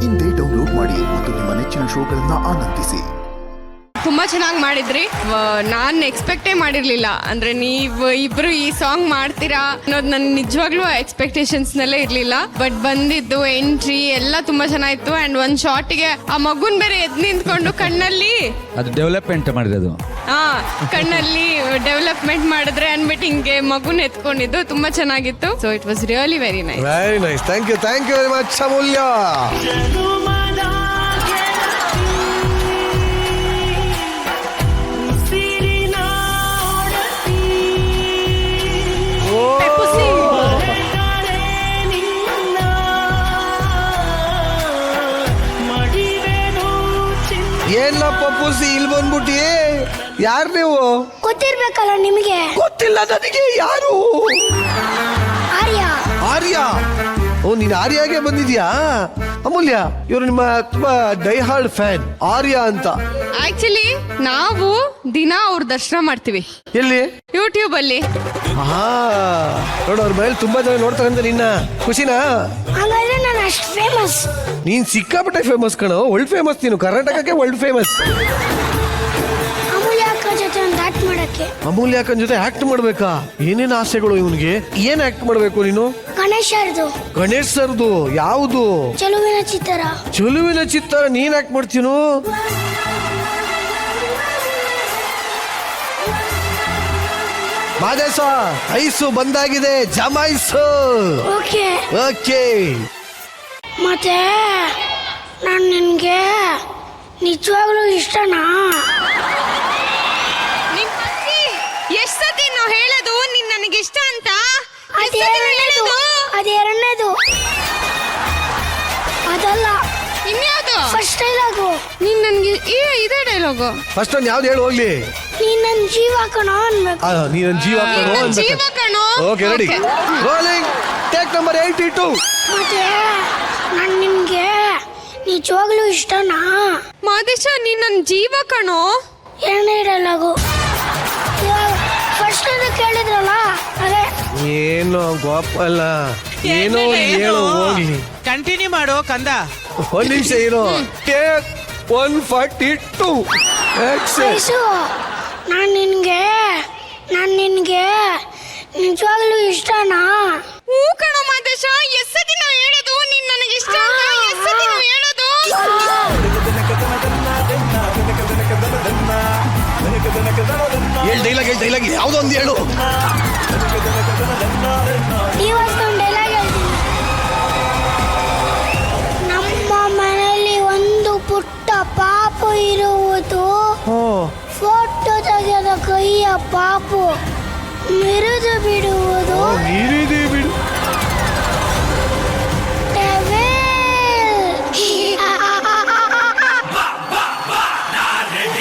ಇಂದೇ ಡೌನ್ಲೋಡ್ ಮಾಡಿ ಮತ್ತು ನಿಮ್ಮ ನೆಚ್ಚಿನ ಶೋಗಳನ್ನ ಆನಂದಿಸಿ. ತುಂಬಾ ಚೆನ್ನಾಗಿ ಮಾಡಿದ್ರಿ. ನಾನು ಎಕ್ಸ್ಪೆಕ್ಟೇ ಮಾಡಿರ್ಲಿಲ್ಲ. ಅಂದ್ರೆ ನೀವು ಇಬ್ರು ಈ ಸಾಂಗ್ ಮಾಡ್ತೀರಾ ಅನ್ನೋದು ನನ್ನ ನಿಜವಾಗ್ಲೂ ಎಕ್ಸ್ಪೆಕ್ಟೇಷನ್ಸ್ನಲ್ಲೇ ಇರ್ಲಿಲ್ಲ. ಬಟ್ ಬಂದಿದ್ದು ಎಂಟ್ರಿ ಎಲ್ಲ ತುಂಬಾ ಚೆನ್ನಾಗಿತ್ತು. ಅಂಡ್ ಒಂದ್ ಶಾರ್ಟ್ಗೆ ಆ ಮಗುನ್ ಬೇರೆ ಎದ್ ನಿಂತ್ಕೊಂಡು ಕಣ್ಣಲ್ಲಿ ಅದು ಡೆವಲಪ್ಮೆಂಟ್ ಮಾಡಿರೋದು. ಕಣ್ಣಲ್ಲಿ ಡೆವಲಪ್ಮೆಂಟ್ ಮಾಡಿದ್ರೆ ಅನ್ಬಿಟ್ಟು ಹಿಂಗೆ ಮಗುನ್ ಎತ್ಕೊಂಡಿದ್ದು ತುಂಬಾ ಚೆನ್ನಾಗಿತ್ತು. So it was really very nice. Very nice. Thank you very much Amulya. ಏನ ಪಪ್ಪುಸಿ ಇಲ್ಲಿ ಬಂದ್ಬಿಟ್ಟಿ? ಯಾರು ನೀವು? ಗೊತ್ತಿರ್ಬೇಕಲ್ಲ ನಿಮಗೆ. ಗೊತ್ತಿಲ್ಲ ನನಗೆ. ಯಾರು? ಆರ್ಯ. ಆರ್ಯ? ಓ, ನೀನ್ ಆರ್ಯಾಗೆ ಬಂದಿದ್ಯಾ? ಅಮೂಲ್ಯ, ಇವರು ನಿಮ್ಮ ತುಂಬಾ ಡೈ ಹಾರ್ಡ್ ಫ್ಯಾನ್ ಆರ್ಯ ಅಂತ. ಆಕ್ಚುಲಿ ನಾವು ದಿನ ಅವ್ರ ದರ್ಶನ ಮಾಡ್ತೀವಿ. ಎಲ್ಲಿ? ಯೂಟ್ಯೂಬ್ ಅಲ್ಲಿ. ನೋಡು, ಅವ್ರ ಮೇಲೆ ತುಂಬಾ ಜನ ನೋಡ್ತಾರಂತ. ನಿನ್ನ ಖುಷಿನಾ? ಹಾಗಾದ್ರೆ ನಾನು ಅಷ್ಟು ಫೇಮಸ್. ನೀನ್ ಸಿಕ್ಕಾಪಟ್ಟೆ ಫೇಮಸ್ ಕಣೋ. ವರ್ಲ್ಡ್ ಫೇಮಸ್ ನೀನು. ಕರ್ನಾಟಕಕ್ಕೆ ವರ್ಲ್ಡ್ ಫೇಮಸ್. ಅಮೂಲ್ಯ ಅಕ್ಕ ಜೊತೆ ಒಂದು ಆಕ್ಟ್ ಮಾಡಕ್ಕೆ. ಅಮೂಲ್ಯ ಅಕ್ಕನ ಜೊತೆ ಆಕ್ಟ್ ಮಾಡ್ಬೇಕಾ? ಏನೇನು ಆಸೆಗಳು ಇವನ್ಗೆ? ಏನ್ ಆಕ್ಟ್ ಮಾಡ್ಬೇಕು ನೀನು? ಗಣೇಶರ್ದು. ಗಣೇಶ್ ಸರ್ದು? ಯಾವುದು? ಚೆಲುವಿನ ಚಿತ್ತರ. ಚೆಲುವಿನ ಚಿತ್ರ ನೀನ್ ಆಕ್ಟ್ ಮಾಡ್ತೀನೋ? ಮಾದೇಶ, ಐಸು ಬಂದಾಗಿದೆ, ಜಮಾಯಿಸು. Okay okay. ಮತ್ತೆ ನಾನು ನಿನ್ಗೆ ನಿಜವಾಗ್ಲೂ ಇಷ್ಟನಾ? ಎಷ್ಟ್ ಸತಿ ನಾವು ಹೇಳೋದು ನೀನ್ ನನಗೆ ಇಷ್ಟ ಅಂತ? ಅದೆರಡನೇದು. ಅದಲ್ಲ, ಇನ್ಯಾವುದು? First dialogue. ನೀನ್ ನನ್ಗೆ ಇದೇ ಡೈಲಾಗು. ಫಸ್ಟ್ ಒಂದು ಯಾವ್ದು ಹೇಳು ಹೋಗ್ಲಿ. ನೀನ್ ನನ್ ಜೀವ ಕಣೋ ಅನ್ಬೇಕು. ನೀ ನನ್ ಜೀವ ಕಣೋ ಅನ್ಬೇಕು. ಜೀವ ಕಣೋ. Okay, ready. Rolling take number 82. ಮತ್ತೆ ನಾನು ನಿಮ್ಗೆ ನಿಜವಾಗ್ಲೂ ಇಷ್ಟನಾ? ಮಾದೇಶ, ನೀನ್ ನನ್ ಜೀವ ಕಣೋ. ಎರಡನೇ ಡೈಲಾಗು. ಫಸ್ಟ್ ಕೇಳಿದ್ರಲ್ಲ ಅದೇ. ಏನೋ ಗೋಪಾಲ, ಏನೋ ಹೇಳು ಹೋಗ್ಲಿ. ಕಂಟಿನ್ಯೂ ಮಾಡು ಕಂದ. ಒಂದ್ ನಿಮಿಷ ಇರೋ. ಟೇಕ್ 142. ವಯಸ್ಸು, ನಾನು ನಿನ್ಗೆ ನಿಜವಾಗ್ಲೂ ಇಷ್ಟನಾ? ಹೂ ಕಣೋ ಮಾದೇಶ. ಎಷ್ಟ್ ಸತಿ ನಾವು ಹೇಳೋದು ನೀನ್ ನನಗೆ ಇಷ್ಟ ಅಂತ? ಎಷ್ಟ್ ಸತಿ ನಾವು ಹೇಳೋದು? ಡೈಲಾಗ್ ಯಾವ್ದೋ ಒಂದು ಹೇಳು. ಇವತ್ತೊಂದು ಡೈಲಾಗ್ ಹೇಳ್ತೀನಿ. ನಮ್ಮ ಮನೆಯಲ್ಲಿ ಒಂದು ಪುಟ್ಟ ಪಾಪು ಇರುವುದು. ಫೋಟೋ ತೆಗೆದ ಕೈಯ ಪಾಪು.